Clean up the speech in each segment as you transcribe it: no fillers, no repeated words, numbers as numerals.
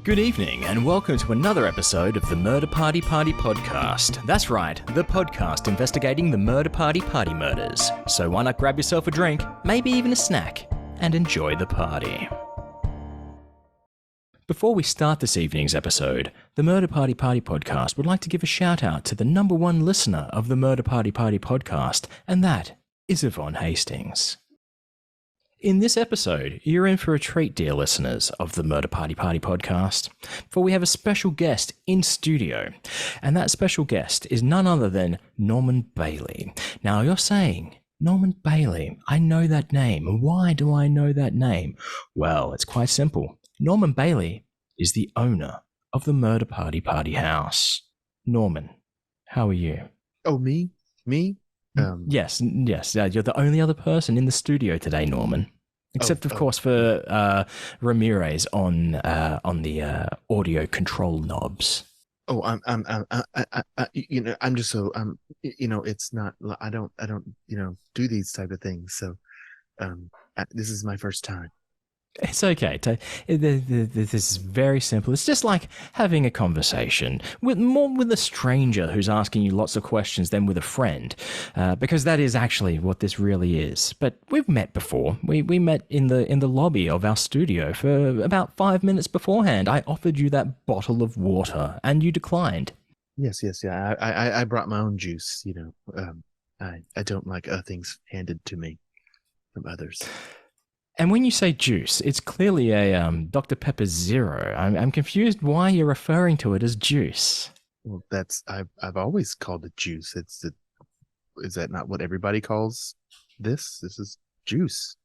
Good evening and welcome to another episode of the Murder Party Podcast. That's right, the podcast investigating the Murder Party murders. So why not grab yourself a drink, maybe even a snack, and enjoy the party. Before we start this evening's episode, the Murder Party Podcast would like to give a shout out to the number one listener of the Murder Party Podcast, and that is Yvonne Hastings. In this episode, you're in for a treat, dear listeners of the Murder Party Podcast, for we have a special guest in studio, and that special guest is none other than Norman Bailey. Now, you're saying, Norman Bailey, I know that name. Why do I know that name? Well, it's quite simple. Norman Bailey is the owner of the Murder Party House. Norman, how are you? Oh, me? Yes. You're the only other person in the studio today, Norman. Except, of course, for Ramirez on the audio control knobs. Oh, I'm just so it's not. I don't do these type of things. So, this is my first time. It's okay. This is very simple. It's just like having a conversation with a stranger who's asking you lots of questions than with a friend, because that is actually what this really is. But we've met before. We met in the lobby of our studio for about 5 minutes beforehand. I offered you that bottle of water, and you declined. Yes. Yeah. I brought my own juice. I don't like things handed to me from others. And when you say juice, it's clearly a Dr. Pepper Zero. I'm confused why you're referring to it as juice. Well, I've always called it juice. Is that not what everybody calls this? This is juice,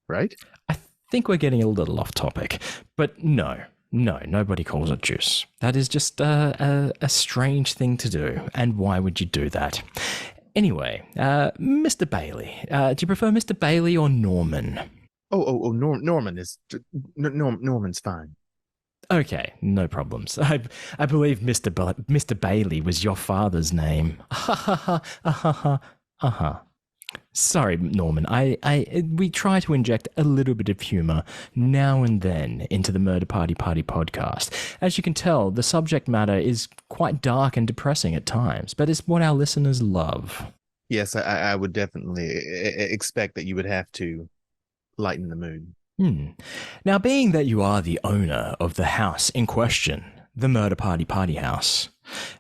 right? I think we're getting a little off topic, but no, nobody calls it juice. That is just a strange thing to do. And why would you do that? Anyway, Mr. Bailey, do you prefer Mr. Bailey or Norman? Norman is Norman's fine. Okay, no problems. I believe Mr. Bailey was your father's name. Sorry, Norman. We try to inject a little bit of humor now and then into the Murder Party podcast. As you can tell, the subject matter is quite dark and depressing at times, but it's what our listeners love. Yes, I would definitely expect that you would have to lighten the mood. Now, being that you are the owner of the house in question, the Murder Party House,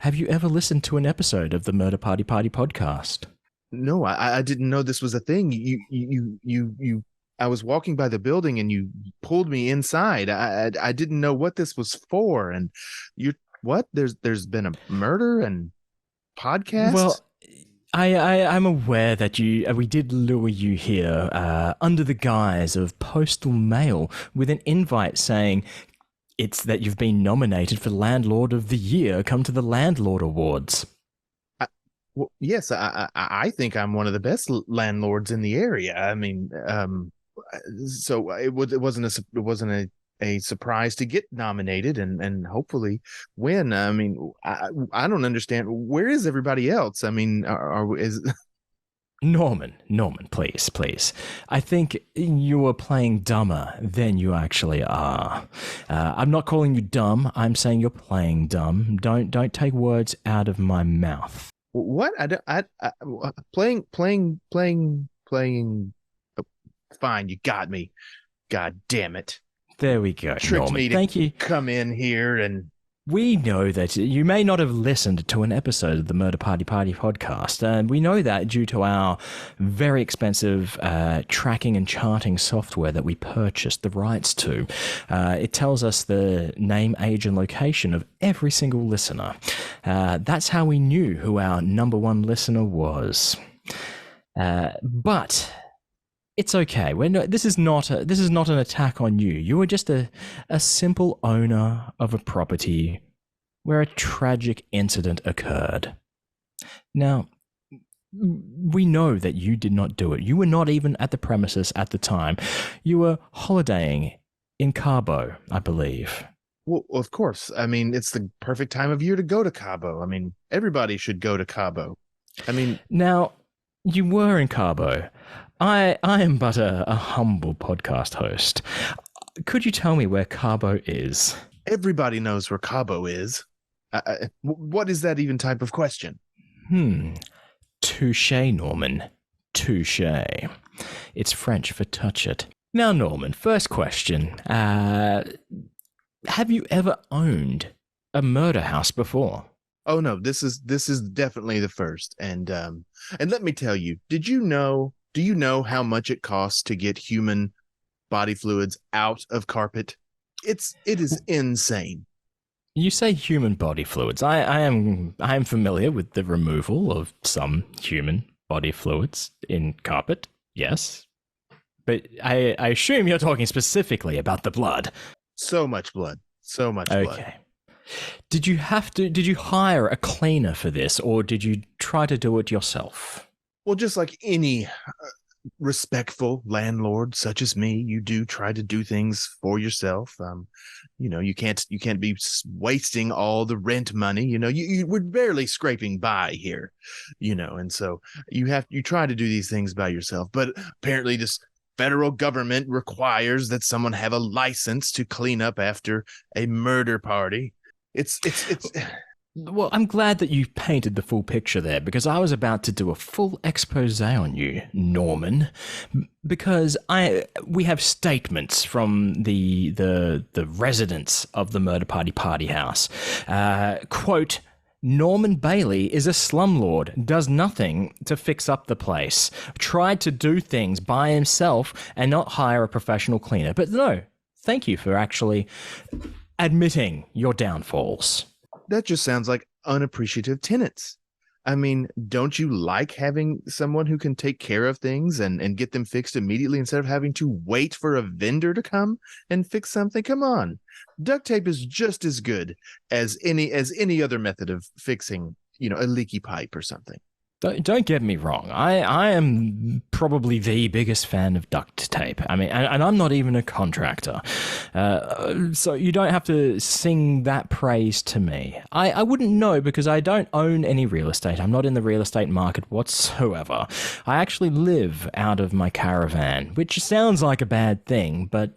have you ever listened to an episode of the Murder Party podcast? No, I didn't know this was a thing. You I was walking by the building and you pulled me inside. I didn't know what this was for. And there's been a murder and podcast? Well, I'm aware that we did lure you here under the guise of postal mail with an invite saying it's that you've been nominated for Landlord of the Year. Come to the Landlord Awards. Well, yes, I think I'm one of the best landlords in the area. I mean, so it wasn't a surprise to get nominated and hopefully win. I mean, I don't understand. Where is everybody else? I mean, Norman, please. I think you are playing dumber than you actually are. I'm not calling you dumb. I'm saying you're playing dumb. Don't take words out of my mouth. What? Playing. Fine, you got me. God damn it. There we go, Tricked Norman. me to Thank you. Come in here and... We know that you may not have listened to an episode of the Murder Party podcast, and we know that due to our very expensive tracking and charting software that we purchased the rights to. It tells us the name, age, and location of every single listener. That's how we knew who our number one listener was. But it's okay. This is not an attack on you. You were just a simple owner of a property where a tragic incident occurred. Now, we know that you did not do it. You were not even at the premises at the time. You were holidaying in Cabo, I believe. Well, of course. I mean, it's the perfect time of year to go to Cabo. I mean, everybody should go to Cabo. I mean... Now, you were in Cabo. I am but a humble podcast host. Could you tell me where Cabo is? Everybody knows where Cabo is. What is that even type of question? Touche, Norman. Touche. It's French for touch it. Now, Norman, first question. Have you ever owned a murder house before? Oh no, this is definitely the first. And let me tell you, do you know how much it costs to get human body fluids out of carpet? It is insane. You say human body fluids. I am familiar with the removal of some human body fluids in carpet. Yes. But I assume you're talking specifically about the blood. So much blood. So much blood. Okay. Did you hire a cleaner for this, or did you try to do it yourself? Well, just like any respectful landlord such as me, you do try to do things for yourself. You can't be wasting all the rent money. We're barely scraping by here, and so you try to do these things by yourself. But apparently this federal government requires that someone have a license to clean up after a murder party. It's Well, I'm glad that you painted the full picture there, because I was about to do a full expose on you, Norman, because we have statements from the residents of the Murder Party House. Quote, Norman Bailey is a slumlord, does nothing to fix up the place, tried to do things by himself and not hire a professional cleaner. But no, thank you for actually admitting your downfalls. That just sounds like unappreciative tenants. I mean, don't you like having someone who can take care of things and get them fixed immediately instead of having to wait for a vendor to come and fix something? Come on. Duct tape is just as good as any other method of fixing, a leaky pipe or something. Don't get me wrong. I am probably the biggest fan of duct tape. I mean, and I'm not even a contractor. So you don't have to sing that praise to me. I wouldn't know, because I don't own any real estate. I'm not in the real estate market whatsoever. I actually live out of my caravan, which sounds like a bad thing. But,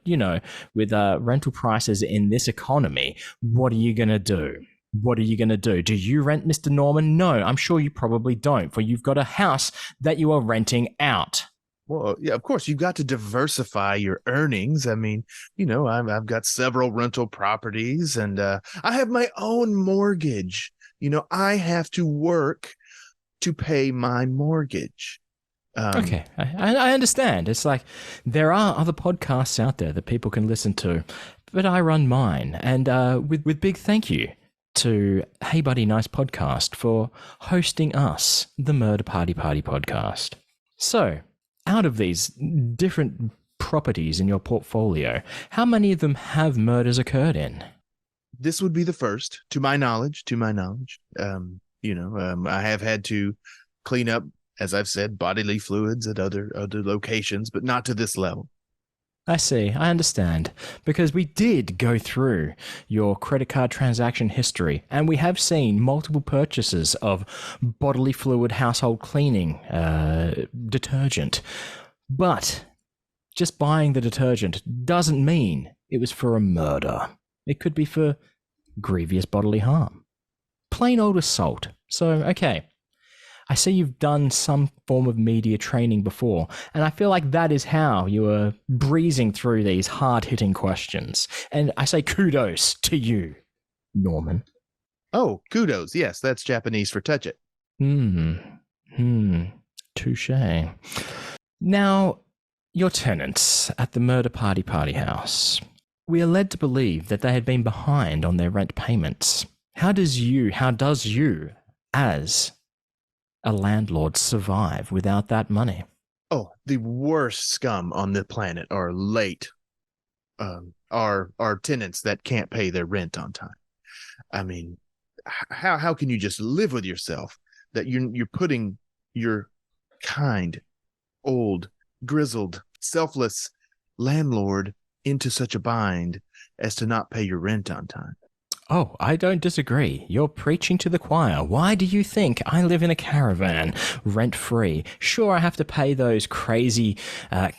with rental prices in this economy, what are you going to do? What are you going to do? Do you rent, Mr. Norman? No, I'm sure you probably don't, for you've got a house that you are renting out. Well, yeah, of course, you've got to diversify your earnings. I mean, I've got several rental properties, and I have my own mortgage. I have to work to pay my mortgage. Okay, I understand. It's like there are other podcasts out there that people can listen to, but I run mine, and with big thank you to Hey Buddy Nice Podcast for hosting us, the Murder Party Podcast. So, out of these different properties in your portfolio, how many of them have murders occurred in? This would be the first, to my knowledge. I have had to clean up, as I've said, bodily fluids at other locations, but not to this level. I see. I understand. Because we did go through your credit card transaction history, and we have seen multiple purchases of bodily fluid household cleaning detergent. But just buying the detergent doesn't mean it was for a murder. It could be for grievous bodily harm. Plain old assault. So, okay. I see you've done some form of media training before, and I feel like that is how you are breezing through these hard-hitting questions. And I say kudos to you, Norman. Oh, kudos. Yes, that's Japanese for touch it. Touche. Now, your tenants at the Murder Party House, we are led to believe that they had been behind on their rent payments. How does you, as a landlord, survive without that money? Oh, the worst scum on the planet are late. Are tenants that can't pay their rent on time. I mean, how can you just live with yourself that you're putting your kind, old, grizzled, selfless landlord into such a bind as to not pay your rent on time? Oh, I don't disagree. You're preaching to the choir. Why do you think I live in a caravan, rent-free? Sure, I have to pay those crazy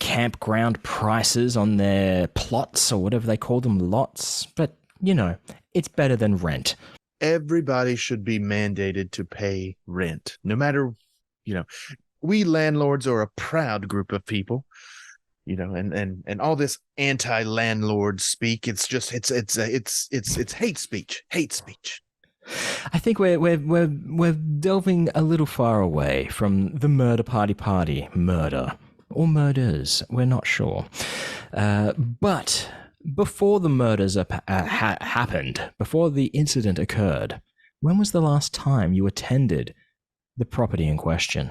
campground prices on their plots, or whatever they call them, lots, but it's better than rent. Everybody should be mandated to pay rent, no matter, we landlords are a proud group of people, and all this anti-landlord speak, it's just, it's hate speech. I think we're delving a little far away from the murder party murder or murders. We're not sure. But before the murders happened, before the incident occurred, when was the last time you attended the property in question?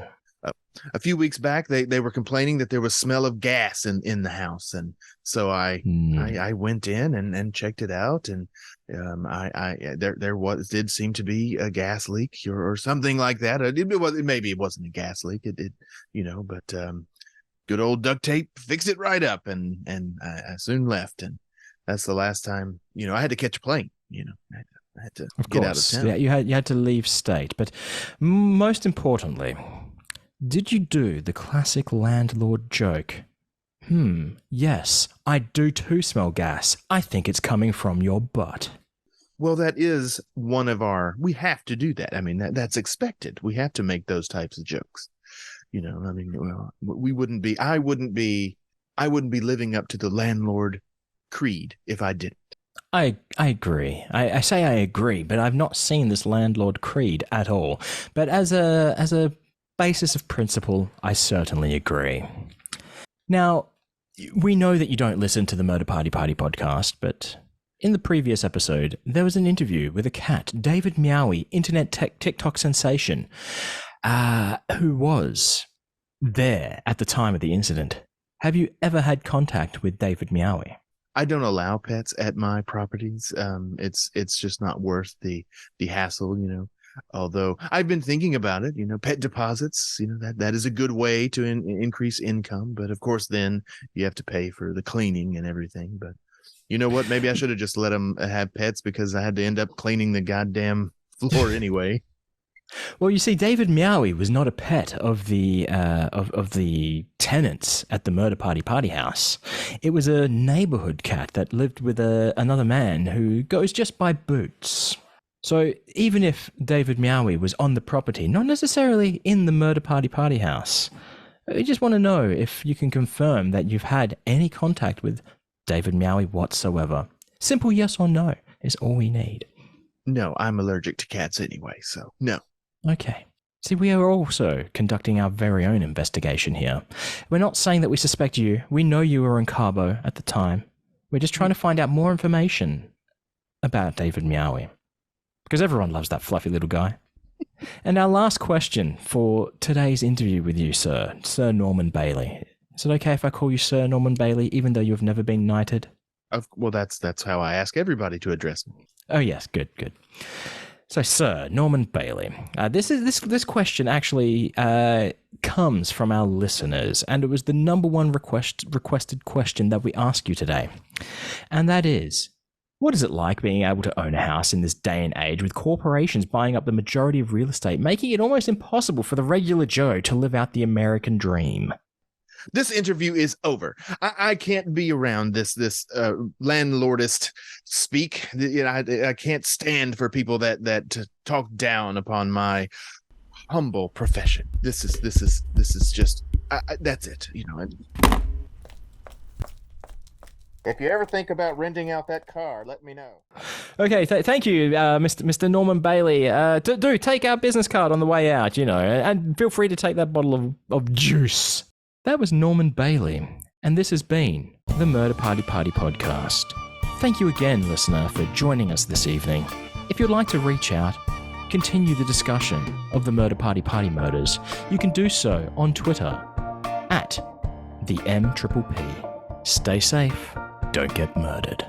A few weeks back, they were complaining that there was smell of gas in the house, and so I went in and checked it out, and there did seem to be a gas leak or something like that. Maybe it wasn't a gas leak, but good old duct tape fixed it right up, and I soon left, and that's the last time. I had to catch a plane. I had to get out of town. Yeah, you had to leave state, but most importantly, did you do the classic landlord joke? Yes, I do too smell gas. I think it's coming from your butt. Well, that is one of we have to do that. I mean, that's expected. We have to make those types of jokes. I wouldn't be living up to the landlord creed if I didn't. I agree. I say I agree, but I've not seen this landlord creed at all. But as a basis of principle, I certainly agree. Now, we know that you don't listen to the Murder Party podcast, but in the previous episode, there was an interview with a cat, David Meowie, internet TikTok sensation, who was there at the time of the incident. Have you ever had contact with David Meowie? I don't allow pets at my properties. It's just not worth the hassle, Although I've been thinking about it, pet deposits, that is a good way to increase income. But of course, then you have to pay for the cleaning and everything. But you know what? Maybe I should have just let them have pets, because I had to end up cleaning the goddamn floor anyway. Well, you see, David Meowie was not a pet of the tenants at the Murder Party house. It was a neighborhood cat that lived with another man who goes just by Boots. So even if David Meowie was on the property, not necessarily in the Murder Party house, I just want to know if you can confirm that you've had any contact with David Meowie whatsoever. Simple yes or no is all we need. No, I'm allergic to cats anyway, so no. Okay. See, we are also conducting our very own investigation here. We're not saying that we suspect you. We know you were in Cabo at the time. We're just trying to find out more information about David Meowie, because everyone loves that fluffy little guy. And our last question for today's interview with you, Sir Norman Bailey. Is it okay if I call you Sir Norman Bailey, even though you've never been knighted? Well, that's how I ask everybody to address me. Oh yes, good. So, Sir Norman Bailey, this question actually comes from our listeners, and it was the number one requested question that we ask you today, and that is, what is it like being able to own a house in this day and age with corporations buying up the majority of real estate, making it almost impossible for the regular Joe to live out the American dream? This interview is over. I can't be around this landlordist speak. I can't stand for people that to talk down upon my humble profession. This is just that's it. If you ever think about renting out that car, let me know. Okay, thank you, Mr. Norman Bailey. Do take our business card on the way out, and feel free to take that bottle of juice. That was Norman Bailey, and this has been the Murder Party podcast. Thank you again, listener, for joining us this evening. If you'd like to reach out, continue the discussion of the Murder Party murders, you can do so on Twitter at the MPPP. Stay safe, don't get murdered.